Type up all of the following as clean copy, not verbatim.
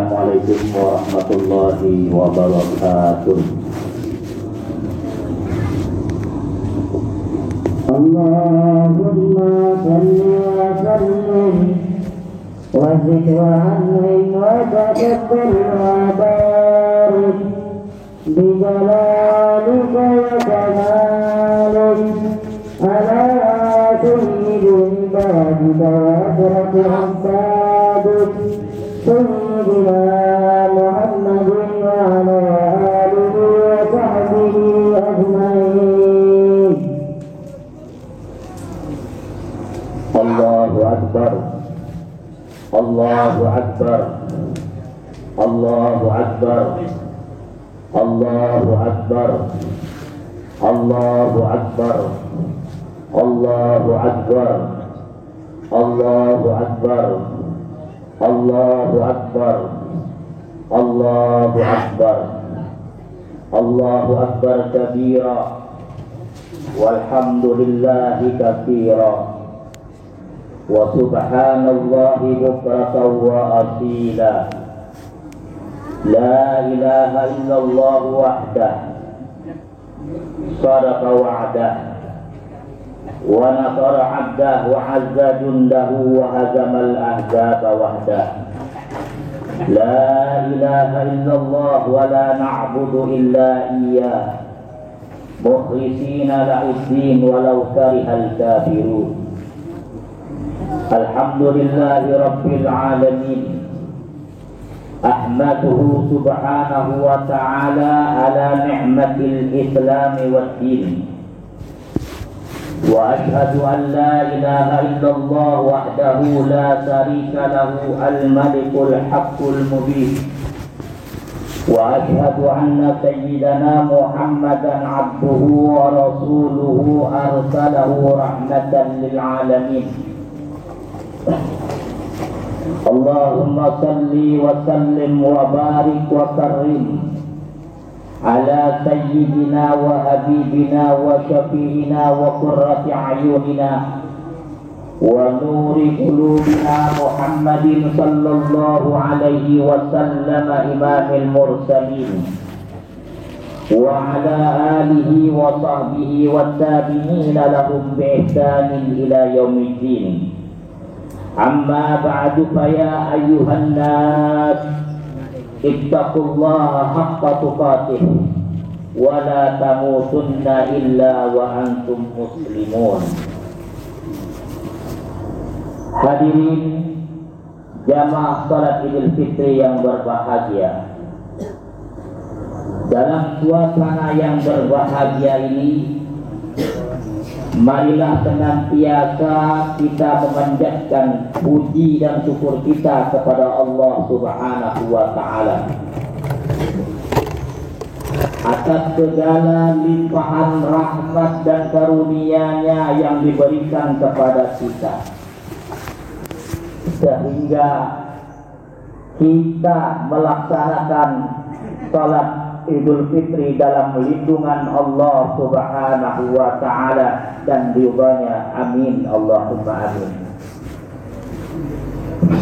Assalamualaikum warahmatullahi wabarakatuh. Allahumma salli wa sallim wa zid wa an'im wa taqabbal wa barik bi jalalika wa kamalika ala sayyidil ibadika wa ashrafil abadika sayyidina Muhammadin wa ala alihi wa sahbihi ajma'in. Allahu Akbar, Allahu Akbar, Allahu Akbar, Allahu Akbar, Allahu Akbar, Allahu Akbar, Allahu Akbar, Allahu Akbar, Allahu Akbar, Allahu Akbar kabira, walhamdulillahi katsira, wa subhanallahi bukratan wa asila. La ilaha illallah wahdah sadaqa wa'dah wa nasara 'abdah wa 'azza jundahu wa hazamal ahzaba wahdah. La ilaha illallah wa la na'budu illa iyyah mukhlishina lahu-d-din walau karihal kafirun. Alhamdulillahi rabbil alamin. Ahmaduhu subhanahu wa ta'ala ala ni'matil islam wad din. Wa ashhadu an la ilaha illallah wahdahu la sharika lahu al-malikul haqqul mubin. Wa ashhadu anna sayyidana Muhammadan abduhu wa rasuluhu arsalahu rahmatan lil alamin. Allahumma salli wa sallim wa barik wa karim ala sayyidina wa habibina wa syafi'ina wa qurrati a'yunina wa nuri qulubina Muhammadin sallallahu alaihi wa sallam imamil mursalin wa ala alihi wa sahbihi wa tabi'ina lahum bi ihsanin ila yaumiddin. Amma ba'du fa ya ayyuhan nas ittaqullaha haqqa tuqatih wa la tamutunna illa wa antum muslimun. Hadirin jamaah salat Idul Fitri yang berbahagia, dalam suasana yang berbahagia ini marilah senantiasa kita memanjatkan puji dan syukur kita kepada Allah Subhanahu wa ta'ala atas segala limpahan rahmat dan karunia-Nya yang diberikan kepada kita, sehingga kita melaksanakan salat Idul Fitri dalam lindungan Allah Subhanahu wa ta'ala dan ridhanya. Amin Allahumma amin.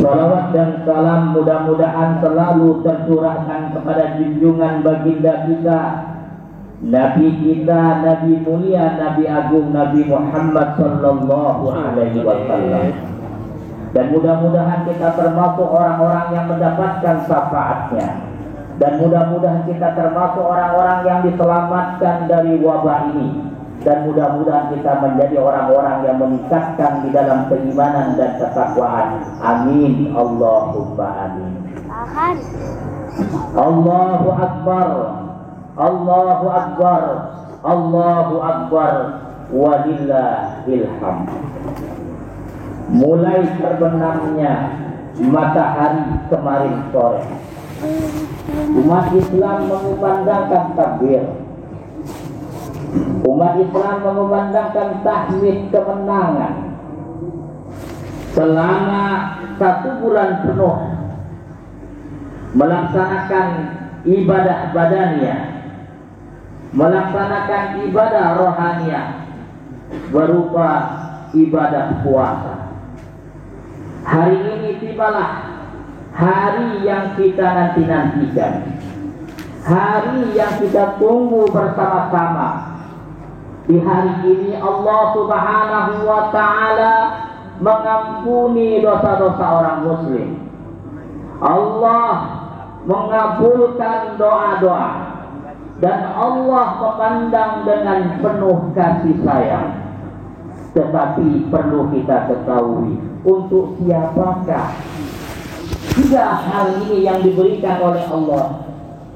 Salawat dan salam mudah-mudahan selalu tercurahkan kepada junjungan baginda kita, Nabi kita, Nabi mulia, Nabi agung, Nabi Muhammad sallallahu alaihi wasallam. Dan mudah-mudahan kita termasuk orang-orang yang mendapatkan syafaatnya. Dan mudah-mudahan kita termasuk orang-orang yang diselamatkan dari wabah ini. Dan mudah-mudahan kita menjadi orang-orang yang meningkatkan di dalam keimanan dan ketakwaan. Amin Allahumma amin. Allahu Akbar, Allahu Akbar, Allahu Akbar, walillahil hamd. Mulai terbenamnya matahari kemarin sore, umat Islam mengumandangkan takbir, umat Islam mengumandangkan tahmid kemenangan selama 1 bulan penuh, melaksanakan ibadah badaniah, melaksanakan ibadah rohaniah berupa ibadah puasa. Hari ini tibalah hari yang kita nanti-nantikan, hari yang kita tunggu bersama-sama. Di hari ini Allah Subhanahu wa ta'ala mengampuni dosa-dosa orang muslim. Allah mengabulkan doa-doa, dan Allah memandang dengan penuh kasih sayang. Tetapi perlu kita ketahui, untuk siapakah tiga hal ini yang diberikan oleh Allah?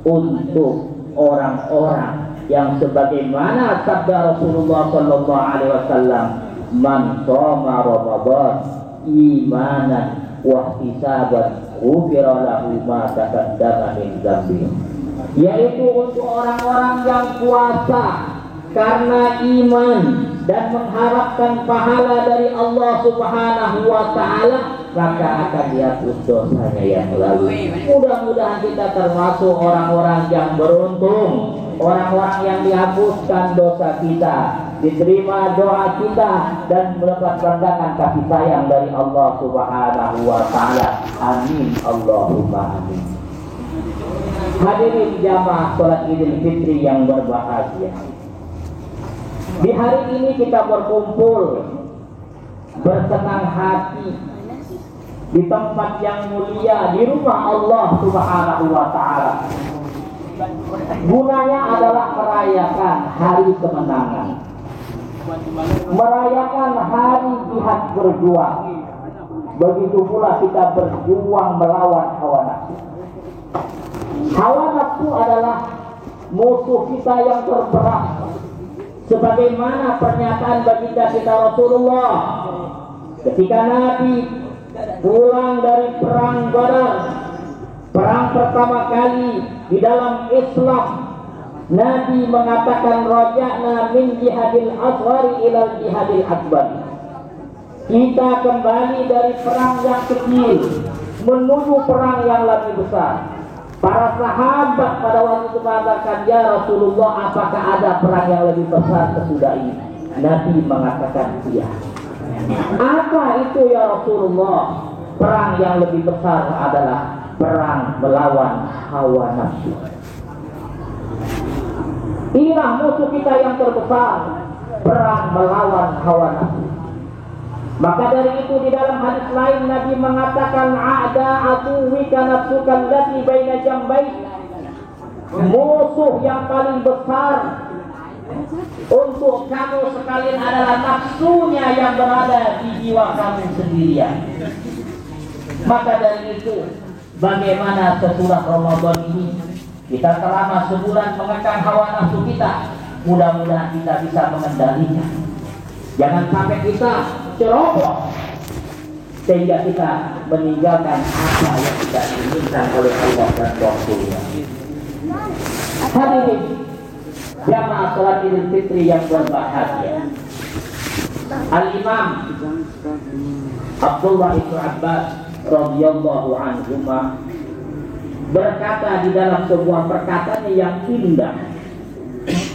Untuk orang-orang yang sebagaimana sabda Rasulullah sallallahu alaihi wasallam, man shoma Ramadan imanan wa ihtisaban ghufira lahu ma taqaddama min dzambi. Yaitu untuk orang-orang yang puasa karena iman dan mengharapkan pahala dari Allah Subhanahu wa ta'ala, maka akan dihapus dosanya yang lalu. Mudah-mudahan kita termasuk orang-orang yang beruntung, orang-orang yang dihapuskan dosa kita, diterima doa kita, dan mendapat pandangan kasih sayang dari Allah Subhanahu wa ta'ala. Amin Allahumma amin. Hadirin jamaah salat Idul Fitri yang berbahagia, di hari ini kita berkumpul bersenang hati di tempat yang mulia, di rumah Allah Subhanahu wa ta'ala. Gunanya adalah merayakan hari kemenangan, merayakan hari jihad berjuang. Begitu pula kita berjuang melawan hawa nafsu. Hawa nafsu adalah musuh kita yang terberat, sebagaimana pernyataan baginda kita Rasulullah ketika Nabi pulang dari perang Badar, perang pertama kali di dalam Islam. Nabi mengatakan, raja'na min jihadil asghari ilal jihadil akbar. Kita kembali dari perang yang kecil menuju perang yang lebih besar. Para sahabat pada waktu itu mengatakan, ya Rasulullah, apakah ada perang yang lebih besar sesudah ini? Nabi mengatakan, iya. Apa itu ya Rasulullah? Perang yang lebih besar adalah perang melawan hawa nafsu. Inilah musuh kita yang terbesar, perang melawan hawa nafsu. Maka dari itu di dalam hadis lain Nabi mengatakan, ada aduwika nafsuka allati baina jambayk. Musuh yang paling besar untuk kamu sekalian adalah nafsunya yang berada di jiwa kamu sendirian. Maka dari itu, bagaimana sesudah Ramadan ini kita selama sebulan mengekang hawa nafsu kita, mudah-mudahan kita bisa mengendalikan. Jangan sampai kita ceroboh sehingga kita meninggalkan apa yang tidak diinginkan oleh Allah dan Rasulnya. Hadirin jamaah salat Idul Fitri yang berbahagia, Al-Imam Abdullah ibn Abbas radhiyallahu anhuma berkata di dalam sebuah perkataannya yang indah,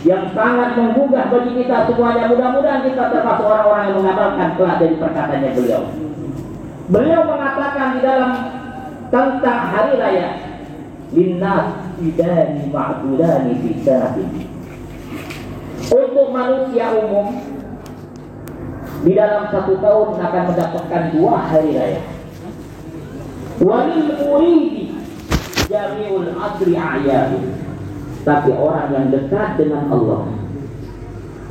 yang sangat menggugah bagi kita semuanya. Mudah-mudahan kita termasuk orang-orang yang mengamalkan telah dari perkataannya beliau. Beliau mengatakan di dalam tentang hari raya, linnas idani ma'dudani fi sanatin. Untuk manusia umum di dalam satu tahun akan mendapatkan 2 hari raya. Walil muridi jami'ul adri a'yadu. Tapi orang yang dekat dengan Allah,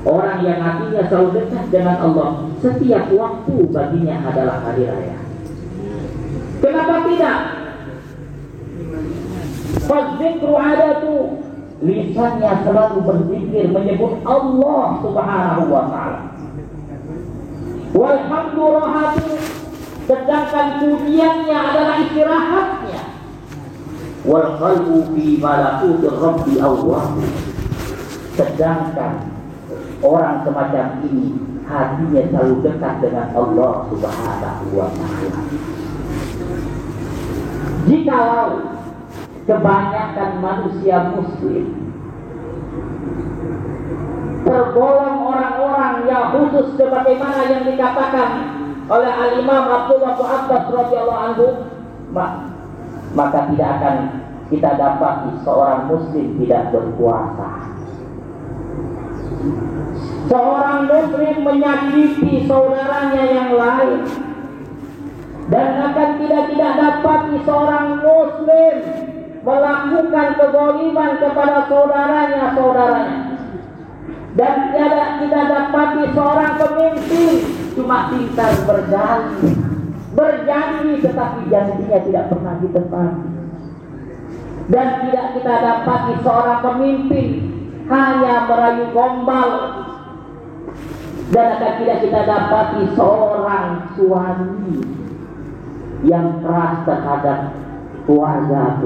orang yang hatinya selalu dekat dengan Allah, setiap waktu baginya adalah hari raya. Kenapa tidak? Fadzikru adatu, lisannya selalu berzikir menyebut Allah Subhanahu wa ta'ala. Walhamdulillahatu, sedangkan pujiannya adalah istirahatnya. Wal qalbu fi malakutir rabbi awwah, sedangkan orang semacam ini hatinya selalu dekat dengan Allah Subhanahu wa ta'ala. Jikalau kebanyakan manusia muslim tergolong orang-orang yang khusus sebagaimana yang dikatakan oleh Al-Imam Abdullah bin Abbas radhiyallahu anhu, maka tidak akan kita dapati seorang muslim tidak berpuasa. Seorang muslim menyakiti saudaranya yang lain, dan akan tidak dapati seorang muslim melakukan kezaliman kepada saudaranya. Dan tidak dapati seorang pemimpin cuma pintar berjanji tetapi janjinya tidak pernah ditepati. Dan tidak kita dapati seorang pemimpin hanya merayu gombal. Dan akan tidak kita dapati seorang suami yang keras terhadap keluarga.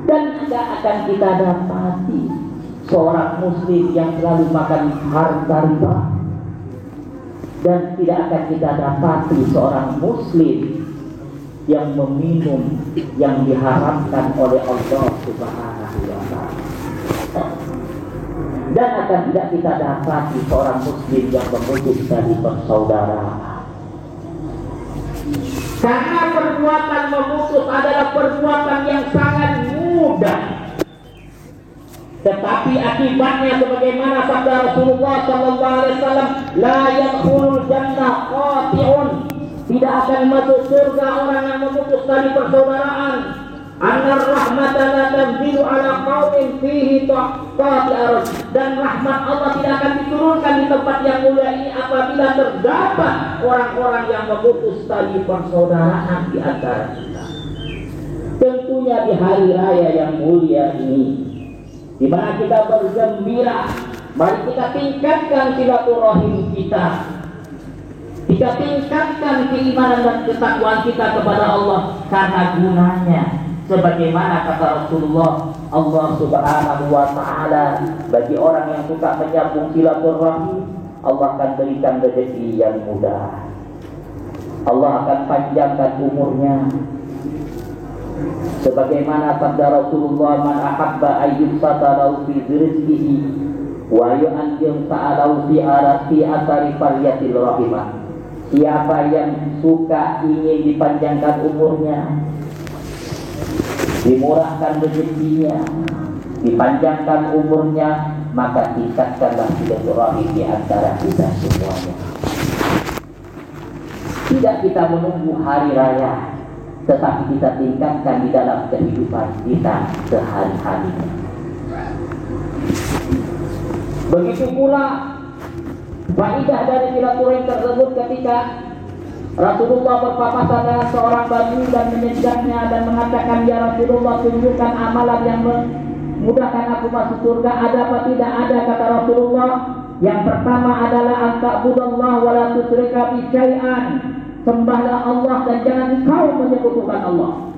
Dan tidak akan kita dapati seorang muslim yang selalu makan harta riba. Dan tidak akan kita dapati seorang muslim yang meminum yang diharamkan oleh Allah Subhanahu wa ta'ala. Dan akan tidak kita dapati seorang muslim yang memutus tali persaudaraan. Karena perbuatan memutus adalah perbuatan yang sangat mudah, tetapi akibatnya sebagaimana sabda Rasulullah SAW, la yadkhulul jannah qati'un, tidak akan masuk surga orang yang memutus tali persaudaraan. Anar rahmatan la tanzilu ala qaumin fihi qati'arun, dan rahmat Allah tidak akan diturunkan di tempat yang mulia ini apabila terdapat orang-orang yang memutus tali persaudaraan di antara kita. Tentunya di hari raya yang mulia ini, di mana kita bergembira, mari kita tingkatkan silaturahim kita. Kita tingkatkan keimanan dan ketakwaan kita kepada Allah, karena gunanya sebagaimana kata Rasulullah, Allah Subhanahu wa ta'ala, bagi orang yang suka menyambung silaturahim, Allah akan berikan rezeki yang mudah. Allah akan panjangkan umurnya. Sebagaimana sabda Rasulullah, man ahabba ayyubsatalahu fi rizqihi wa yu'anjim sa'alahu fi asari falyatil rahimah. Siapa yang suka ingin dipanjangkan umurnya, dimurahkan rezekinya, dipanjangkan umurnya, maka tingkatkanlah silaturahim di antara kita semuanya. Tidak kita menunggu hari raya, tetapi kita tingkatkan di dalam kehidupan kita sehari-hari. Begitu pula faidah dari silaturahim tersebut ketika Rasulullah berpapasan dengan seorang badui dan menyejaknya dan mengatakan, ya Rasulullah, tunjukkan amalan yang memudahkan aku masuk surga. Ada apa tidak ada, kata Rasulullah. Yang pertama adalah anta'budallah wa la tusyrika bi syai'an. Sembahlah Allah dan jangan kau menyekutukan Allah.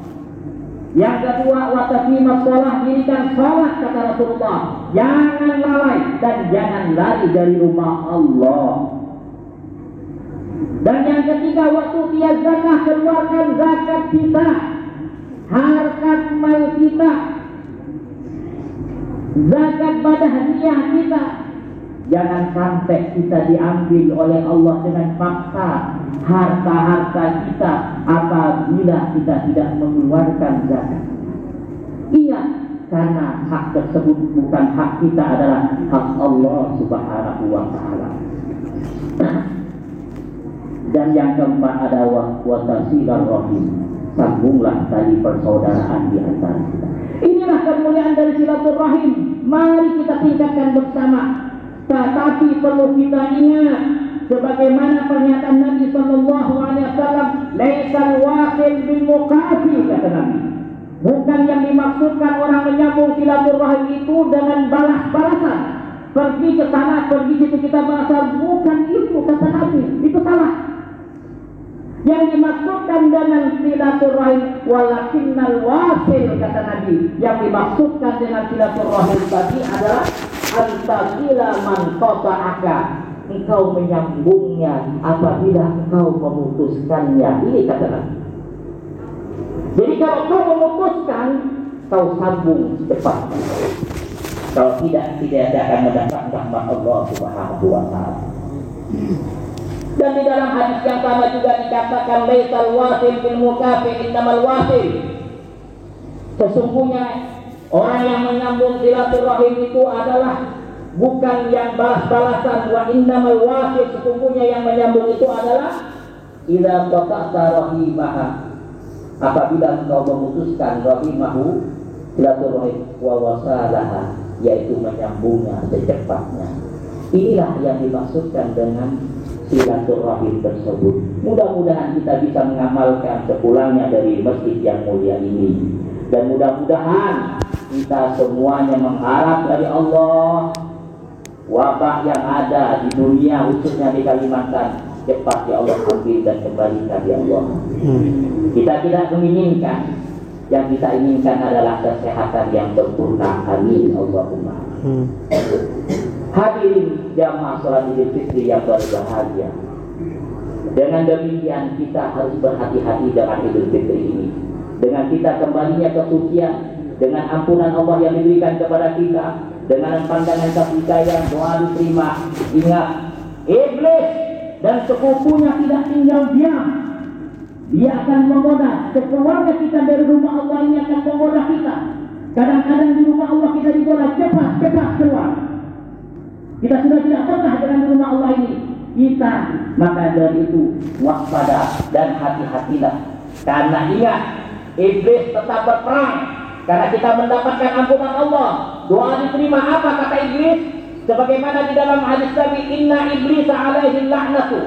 Yang kedua, wa taqimas shalah, dirikan salat, kata Rasulullah. Jangan lalai dan jangan lari dari rumah Allah. Dan yang ketiga, waktu dia zakah, keluarkan zakat kita, harkat mal kita, zakat badahiyah kita. Jangan sampai kita diambil oleh Allah dengan paksa harta-harta kita apabila kita tidak mengeluarkan zakat. Ingat, karena hak tersebut bukan hak kita, adalah hak Allah Subhanahu wa ta'ala. Dan yang keempat adalah watasilar rahim, sambunglah tali persaudaraan di antara kita. Inilah kemuliaan dari silaturahim. Mari kita tingkatkan bersama. Tetapi perlu kita ingat, sebagaimana pernyataan Nabi Sallallahu Alaihi Wasallam, "Laisal wasil bil muqafi," kata Nabi. Bukan yang dimaksudkan orang menyambung silaturahim itu dengan balas-balasan. Pergi ke sana, pergi situ kita balas, bukan itu, kata Nabi. Itu salah. Yang dimaksudkan dengan silaturahim walakinnal wasil, kata Nabi. Yang dimaksudkan dengan silaturahim tadi adalah antasila man qata'aka, engkau menyambungnya apabila engkau memutuskannya. Ini kata Nabi. Jadi kalau kau memutuskan, kau sambung cepat. Kalau tidak akan mendapat rahmat Allah Subhanahu wa ta'ala. Dan di dalam hadis yang sama juga dikatakan laisal wasil bil mukafi innamal wasil. Sesungguhnya orang yang menyambung silaturahim itu adalah bukan yang balas-balasan. Wa innamal wasil, sesungguhnya yang menyambung itu adalah idza qata'ta rahimaha, apabila engkau memutuskan rahimahu silaturahim wa wasalaha, yaitu menyambungnya secepatnya. Inilah yang dimaksudkan dengan silaturahim tersebut. Mudah-mudahan kita bisa mengamalkan sepulangnya dari masjid yang mulia ini. Dan mudah-mudahan kita semuanya mengharap dari Allah wabah yang ada di dunia, khususnya di Kalimantan, cepat ya Allah ambil dan kembalikan ya Allah. Kita tidak menginginkan, yang kita inginkan adalah kesehatan yang sempurna. Amin Allahumma. Hadirin jamaah salat Idul Fitri yang berbahagia. Dengan demikian kita harus berhati-hati dengan Idul Fitri ini. Dengan kita kembalinya ke sucian, dengan ampunan Allah yang diberikan kepada kita, dengan pandangan kasih sayang, doa diterima. Ingat, iblis dan sekufunya tidak tinggal diam. Dia akan menggoda keluarga kita dari rumah Allah ini, akan menggoda kita. Kadang-kadang di rumah Allah kita digoda, cepat keluar. Kita sudah tidak pernah dengan rumah Allah ini. Maka dari itu waspada dan hati-hatilah. Karena ingat, iblis tetap berperang. Karena kita mendapatkan ampunan Allah, doa diterima. Apa kata iblis? Sebagaimana di dalam hadis Nabi, inna iblis alaihi laknatu.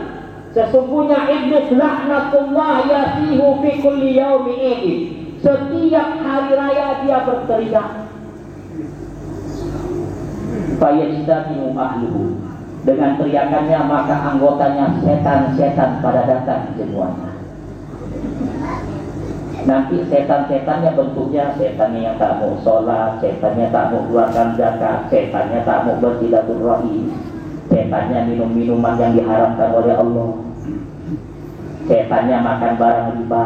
Sesungguhnya iblis laknatullah yasihu fi kulli yaumi idin. Setiap hari raya dia berteriak. Fayajtami'u ahluhu, dengan teriakannya maka anggotanya setan-setan pada datang semuanya. Nanti setan-setannya bentuknya setannya yang tak mau sholat, setannya tak mau keluarkan zakat, setannya tak mau bersilaturahim, setannya minum-minuman yang diharamkan oleh Allah, setannya makan barang riba.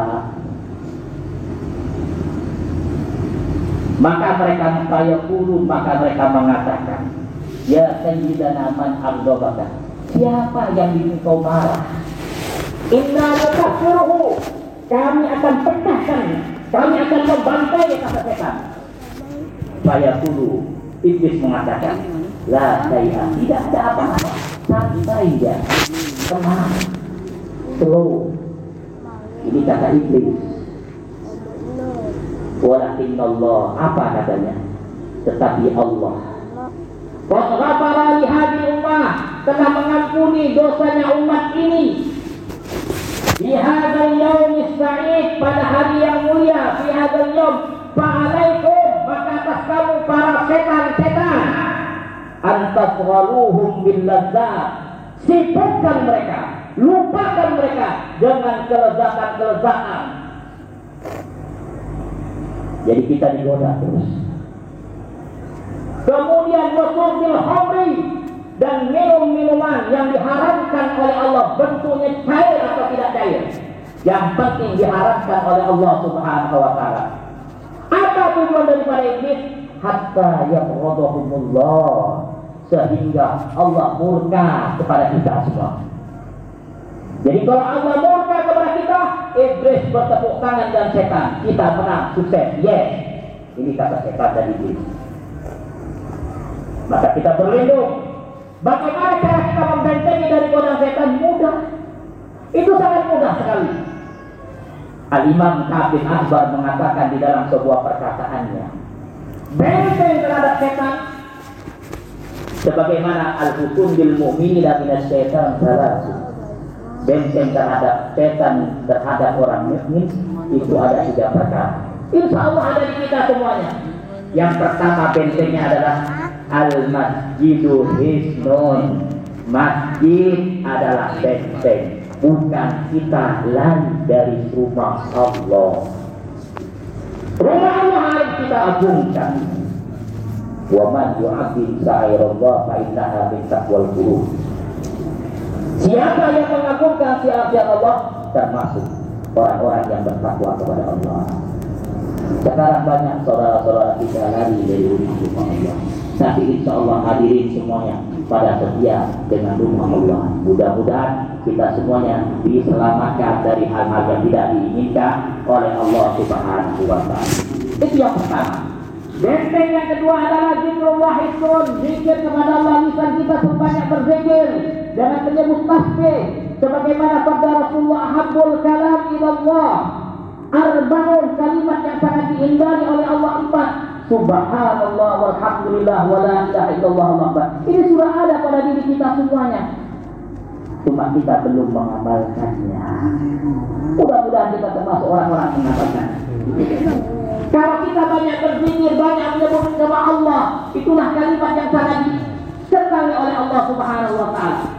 Maka mereka mengatakan, ya sayyidana man ardobaka, siapa yang bikin kau marah? Inna nukaffiruhu, kami akan pecahkan, kami akan membantai, kata setan. Fayaqulu, iblis mengatakan, la saya, tidak ada apa-apa, santai ya, tenang, slow. Ini kata iblis. Walakin Allah, apa katanya? Tetapi Allah ghafara li hadhihi ummah, telah mengampuni dosanya umat ini. Di hadzal yaumis sa'id, pada hari yang mulia. Fi hadzal yaum fa'alaikum, maka atas kamu para setan-setan, antasghaluhum bil ladzat, sibukkan mereka, lupakan mereka dengan kelezatan-kelezatan. Jadi kita digoda terus. Kemudian wasurbil khamri, dan minum-minuman yang diharamkan oleh Allah, bentuknya cair atau tidak cair, yang penting diharamkan oleh Allah Subhanahu wa taala. Apa tujuan daripada iblis? Hatta yabghadahumullah, sehingga Allah murka kepada kita semua. Jadi kalau Allah murka kepada kita, iblis bertepuk tangan dan setan, kita menang, sukses, yes. Ini kata setan dan iblis. Maka kita berlindung. Bagaimana cara kita membentengi dari godaan setan? Mudah. Itu sangat mudah sekali. Al-Imam Ka'ab bin Ahbar mengatakan di dalam sebuah perkataannya, benteng terhadap setan sebagaimana al-husn bil mu'minina minas syaitan salasun. Benteng terhadap setan terhadap orang mukmin itu ada 3 perkara. Insya Allah ada di kita semuanya. Yang pertama bentengnya adalah al-masjidu hisnun. Masjid adalah benteng, bukan kita lari dari rumah Allah. Rumah Allah harus kita agungkan. Wa man yu'azzim sa'irallah fa innaha min taqwal qulub. Siapa yang mengagungkan syiar-syiar Allah termasuk orang-orang yang bertakwa kepada Allah. Sekarang banyak saudara-saudara kita lari dari rumah Allah. Tapi insya Allah hadirin semuanya pada setia dengan rumah Allah. Mudah-mudahan kita semuanya diselamatkan dari hal-hal yang tidak diinginkan oleh Allah Subhanahu wa Ta'ala. Itu yang pertama. Benteng yang kedua adalah zikrullah hisrun, zikir kepada Allah, lisan kita sebanyak berzikir, jangan menyebut tasbih, sebagaimana sabda Rasulullah, habbul kalam ilallah arba'un, kalimat yang sangat dihindari oleh Allah 4. Subhanallah walhamdulillah wa la ilaha illallah akbar. Ini sudah ada pada diri kita semuanya, cuma kita belum mengamalkannya. Mudah-mudahan kita termasuk orang-orang yang mengamalkan. Kalau kita banyak berzikir, banyak menyebut nama Allah, itulah kalimat yang sangat disenangi oleh Allah Subhanahu wa Ta'ala.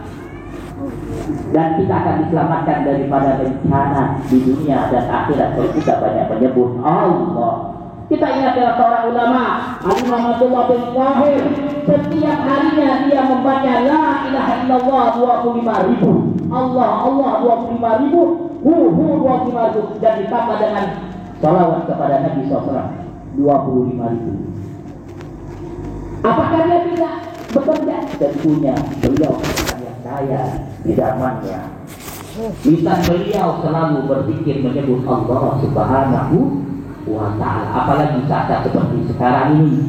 Dan kita akan diselamatkan daripada bencana di dunia dan akhirat kalau kita banyak menyebut Allah. Kita ingat ya seorang ulama, Al-Imam Abdullah bin Wahid, setiap harinya dia membaca la ilaha illallah 25.000, Allah 25.000, hu 25.000, dan ditambah dengan salawat kepada Nabi SAW 25.000. Apakah dia tidak bekerja? Tentunya beliau yang kaya di zamannya. Lisan beliau selalu berpikir menyebut Allah Subhanahu wa Ta'ala. Apalagi saat seperti sekarang ini,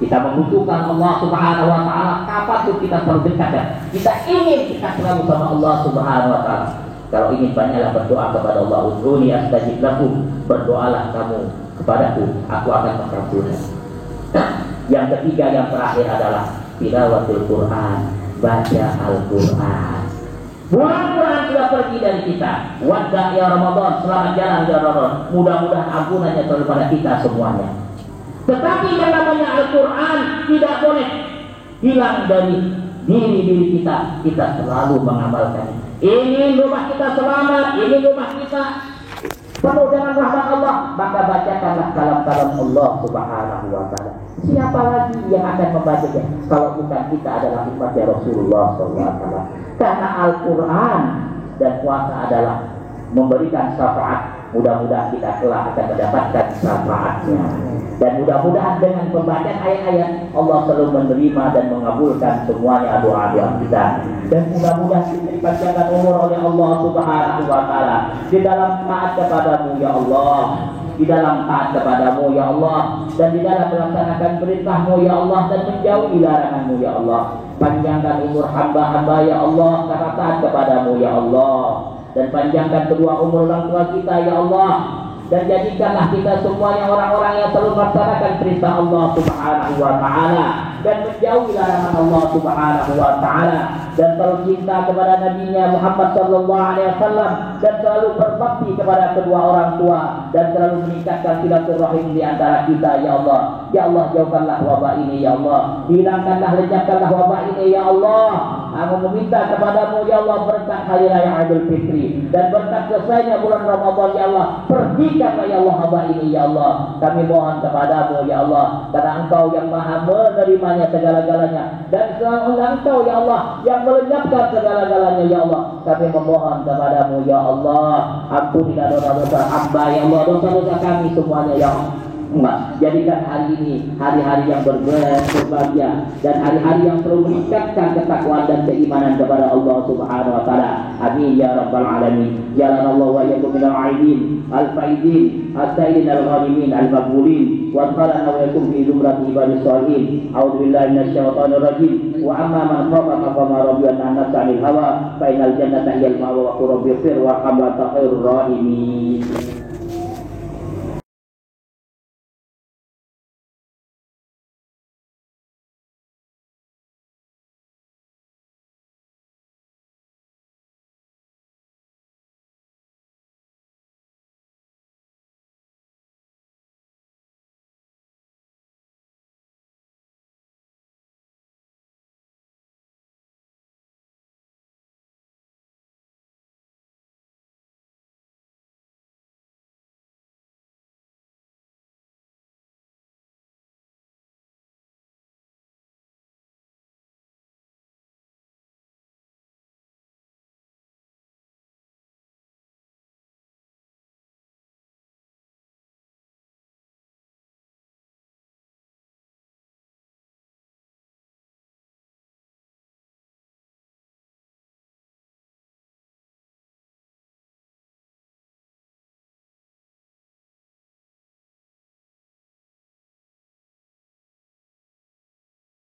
kita membutuhkan Allah Subhanahu wa Ta'ala. Kapan tuh kita terdekat? Kita ingin kita selalu sama Allah Subhanahu wa Ta'ala. Kalau ingin banyaklah berdoa kepada Allah. Ud'uni astajib lakum, berdoalah kamu kepadaku, aku akan mengabulkan. Yang ketiga, yang terakhir adalah tilawatul Quran, baca Al-Quran. Bulan Quran sudah pergi dari kita. Wadda ya Ramadan, selamat jalan ya Ramadan. Mudah-mudahan ampunannya selalu pada kita semuanya. Tetapi yang namanya Al-Quran tidak boleh hilang dari diri kita. Kita selalu mengamalkannya. Ini rumah kita selamat, ini rumah kita penuh dengan rahmat Allah, maka bacakanlah kalam-kalam Allah Subhanahu wa Ta'ala. Siapa lagi yang akan membacanya kalau bukan kita adalah umatnya Rasulullah SAW? Karena Al-Quran dan puasa adalah memberikan syafaat. Mudah-mudahan kita kelak akan mendapatkan syafaatnya. Dan mudah-mudahan dengan pembacaan ayat-ayat Allah selalu menerima dan mengabulkan semuanya doa-doa kita. Dan mudah-mudahan kita dipanjangkan umur oleh Allah Subhanahu wa Ta'ala di dalam taat kepadamu ya Allah, di dalam taat kepadamu ya Allah, dan di dalam melaksanakan perintahmu ya Allah, dan menjauhi laranganmu ya Allah. Panjangkan umur hamba-hamba ya Allah karena taat kepadamu ya Allah, dan panjangkan kedua umur orang tua kita ya Allah, dan jadikanlah kita semuanya orang-orang yang selalu melaksanakan perintah Allah Subhanahu wa Ta'ala dan menjauhi larangan Allah Subhanahu wa Ta'ala, dan selalu cinta kepada Nabi-Nya Muhammad sallallahu alaihi wasallam, dan selalu berbakti kepada kedua orang tua, dan selalu meningkatkan silaturahim di antara kita ya Allah. Ya Allah, jauhkanlah wabah ini ya Allah, hilangkanlah, lenyapkanlah wabah ini ya Allah. Aku meminta kepadamu ya Allah berkat hari raya Idul Fitri dan berkat selesainya bulan Ramadan ya Allah, pergikanlah ya Allah wabah ini ya Allah. Kami mohon kepadamu ya Allah, karena Engkau yang maha menerimanya segala-galanya, dan selalu Engkau ya Allah yang melenyapkan segala-galanya ya Allah. Kami memohon kepadamu ya Allah, ampunilah dosa-dosa hamba ya Allah, dosa-dosa kami semuanya ya Allah. Jadikan hari ini hari-hari yang berbahagia dan hari-hari yang selalu meningkatkan ketakwaan dan keimanan kepada Allah Subhanahu wa Ta'ala. Amin ya rabbal alamin. Jalanallahu wa iyyakum minal aidin al-faidin as-sailin al-ghalimin al-maqbulin wa adkhalana wa iyyakum fi zumrati ibadis shalihin. A'udzubillahi minasyaitonir rajim. Wa amma man khafa maqama rabbih wa nahana 'anil hawa fa innal jannata hiyal ma'wa wa rabbil fir wa hamla khairur rahimin.